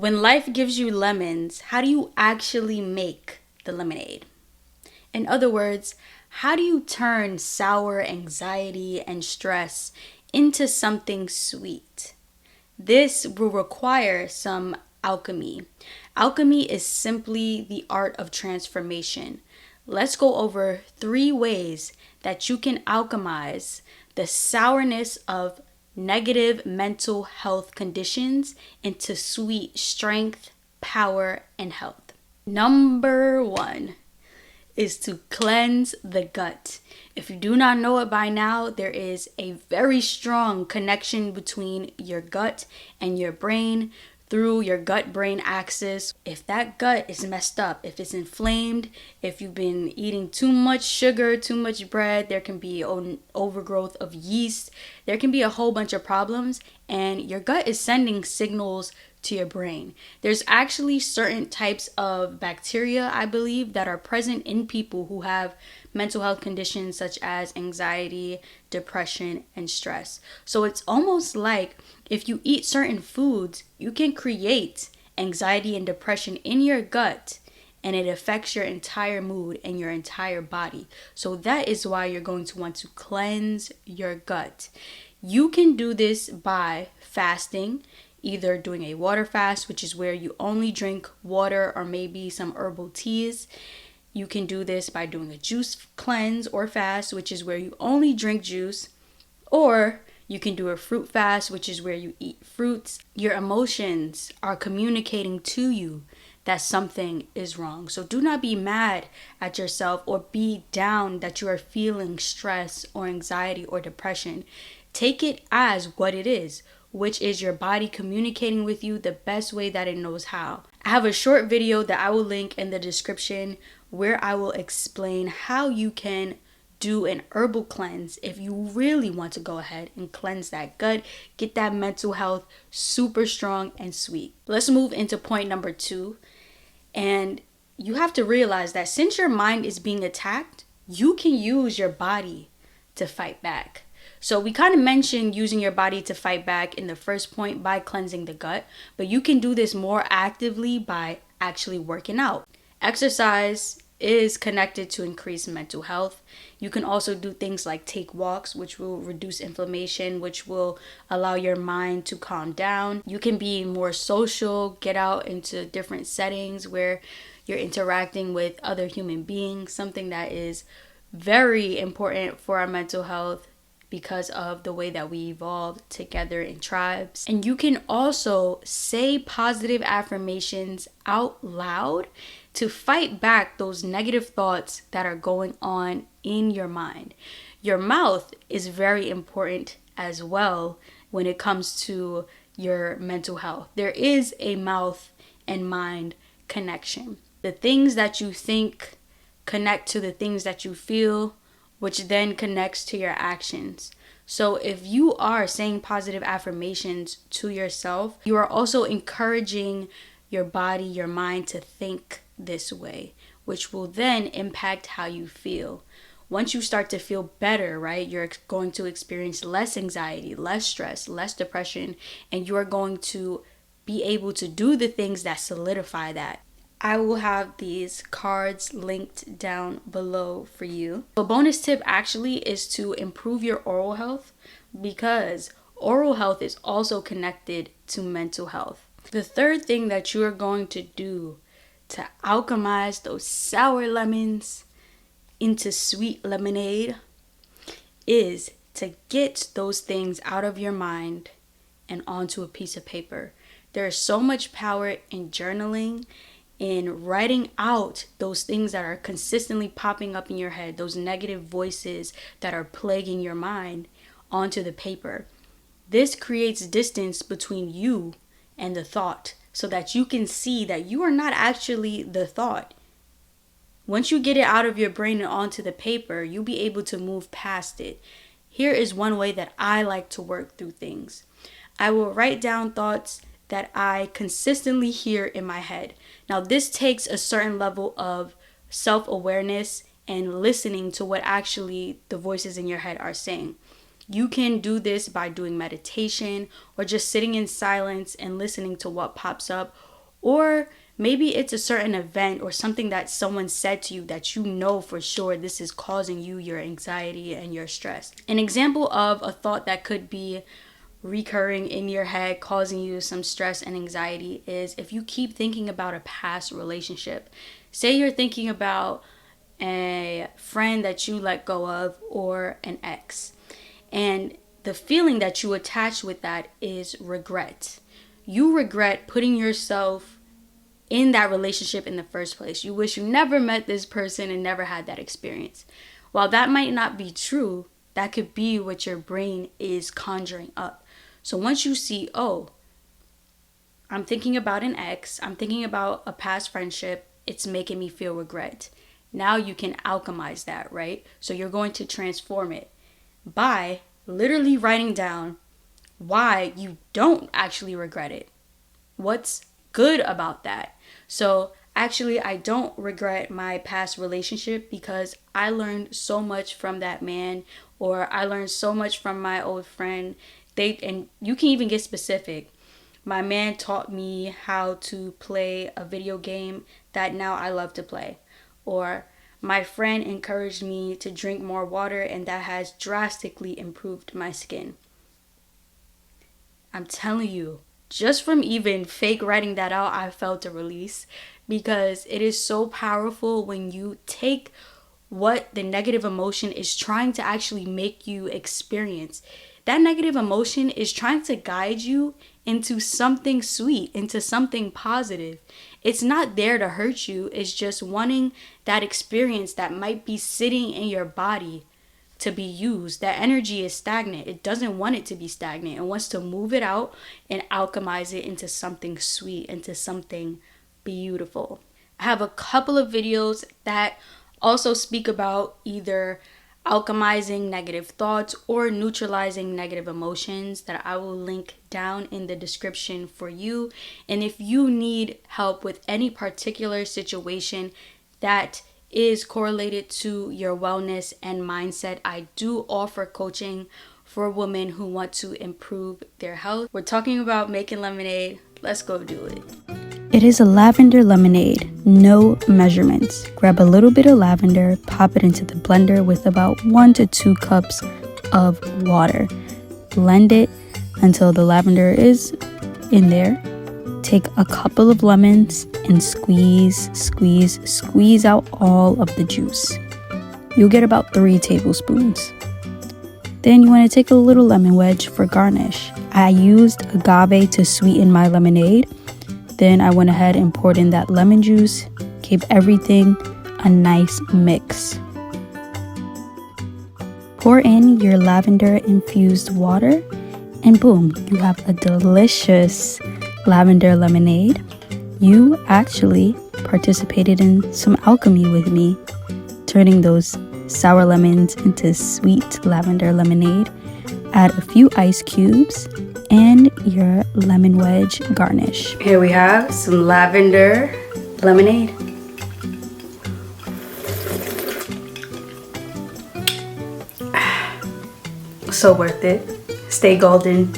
When life gives you lemons, how do you actually make the lemonade? In other words, how do you turn sour anxiety and stress into something sweet? This will require some alchemy. Alchemy is simply the art of transformation. Let's go over 3 ways that you can alchemize the sourness of negative mental health conditions into sweet strength, power, and health. Number 1 is to cleanse the gut. If you do not know it by now, there is a very strong connection between your gut and your brain through your gut-brain axis. If that gut is messed up, if it's inflamed, if you've been eating too much sugar, too much bread, there can be an overgrowth of yeast. There can be a whole bunch of problems, and your gut is sending signals to your brain. There's actually certain types of bacteria, I believe, that are present in people who have mental health conditions such as anxiety, depression, and stress. So it's almost like if you eat certain foods, you can create anxiety and depression in your gut, and it affects your entire mood and your entire body. So that is why you're going to want to cleanse your gut. You can do this by fasting, either doing a water fast, which is where you only drink water or maybe some herbal teas. You can do this by doing a juice cleanse or fast, which is where you only drink juice. Or you can do a fruit fast, which is where you eat fruits. Your emotions are communicating to you that something is wrong. So do not be mad at yourself or be down that you are feeling stress or anxiety or depression. Take it as what it is, which is your body communicating with you the best way that it knows how. I have a short video that I will link in the description where I will explain how you can do an herbal cleanse if you really want to go ahead and cleanse that gut, get that mental health super strong and sweet. Let's move into point number 2. And you have to realize that since your mind is being attacked, you can use your body to fight back. So we kind of mentioned using your body to fight back in the first point by cleansing the gut, but you can do this more actively by actually working out. Exercise is connected to increased mental health. You can also do things like take walks, which will reduce inflammation, which will allow your mind to calm down. You can be more social, get out into different settings where you're interacting with other human beings, something that is very important for our mental health because of the way that we evolved together in tribes. And you can also say positive affirmations out loud to fight back those negative thoughts that are going on in your mind. Your mouth is very important as well when it comes to your mental health. There is a mouth and mind connection. The things that you think connect to the things that you feel, which then connects to your actions. So if you are saying positive affirmations to yourself, you are also encouraging your body, your mind to think this way, which will then impact how you feel. Once you start to feel better, right, you're going to experience less anxiety, less stress, less depression, and you are going to be able to do the things that solidify that. I will have these cards linked down below for you. A bonus tip actually is to improve your oral health, because oral health is also connected to mental health. The third thing that you are going to do to alchemize those sour lemons into sweet lemonade is to get those things out of your mind and onto a piece of paper. There is so much power in journaling, in writing out those things that are consistently popping up in your head, those negative voices that are plaguing your mind, onto the paper. This creates distance between you and the thought so that you can see that you are not actually the thought. Once you get it out of your brain and onto the paper, you'll be able to move past it. Here is one way that I like to work through things. I will write down thoughts that I consistently hear in my head. Now, this takes a certain level of self-awareness and listening to what actually the voices in your head are saying. You can do this by doing meditation or just sitting in silence and listening to what pops up, Or maybe it's a certain event or something that someone said to you that you know for sure this is causing you your anxiety and your stress. An example of a thought that could be recurring in your head causing you some stress and anxiety is if you keep thinking about a past relationship. Say you're thinking about a friend that you let go of or an ex, and the feeling that you attach with that is regret. You regret putting yourself in that relationship in the first place. You wish you never met this person and never had that experience. While that might not be true, that could be what your brain is conjuring up. So once you see, oh, I'm thinking about an ex, I'm thinking about a past friendship, it's making me feel regret. Now you can alchemize that, right? So you're going to transform it by literally writing down why you don't actually regret it. What's good about that? So actually, I don't regret my past relationship because I learned so much from that man, or I learned so much from my old friend. And you can even get specific. My man taught me how to play a video game that now I love to play. Or my friend encouraged me to drink more water, and that has drastically improved my skin. I'm telling you, just from even fake writing that out, I felt a release, because it is so powerful when you take what the negative emotion is trying to actually make you experience. That negative emotion is trying to guide you into something sweet, into something positive. It's not there to hurt you. It's just wanting that experience that might be sitting in your body to be used. That energy is stagnant. It doesn't want it to be stagnant. It wants to move it out and alchemize it into something sweet, into something beautiful. I have a couple of videos that also speak about either alchemizing negative thoughts or neutralizing negative emotions that I will link down in the description for you. And if you need help with any particular situation that is correlated to your wellness and mindset, I do offer coaching for women who want to improve their health. We're talking about making lemonade. Let's go do it. It is a lavender lemonade, no measurements. Grab a little bit of lavender, pop it into the blender with about 1 to 2 cups of water. Blend it until the lavender is in there. Take a couple of lemons and squeeze out all of the juice. You'll get about 3 tablespoons. Then you want to take a little lemon wedge for garnish. I used agave to sweeten my lemonade. Then I went ahead and poured in that lemon juice, gave everything a nice mix. Pour in your lavender infused water, and boom, you have a delicious lavender lemonade. You actually participated in some alchemy with me, turning those sour lemons into sweet lavender lemonade. Add a few ice cubes and your lemon wedge garnish. Here we have some lavender lemonade. So worth it. Stay golden.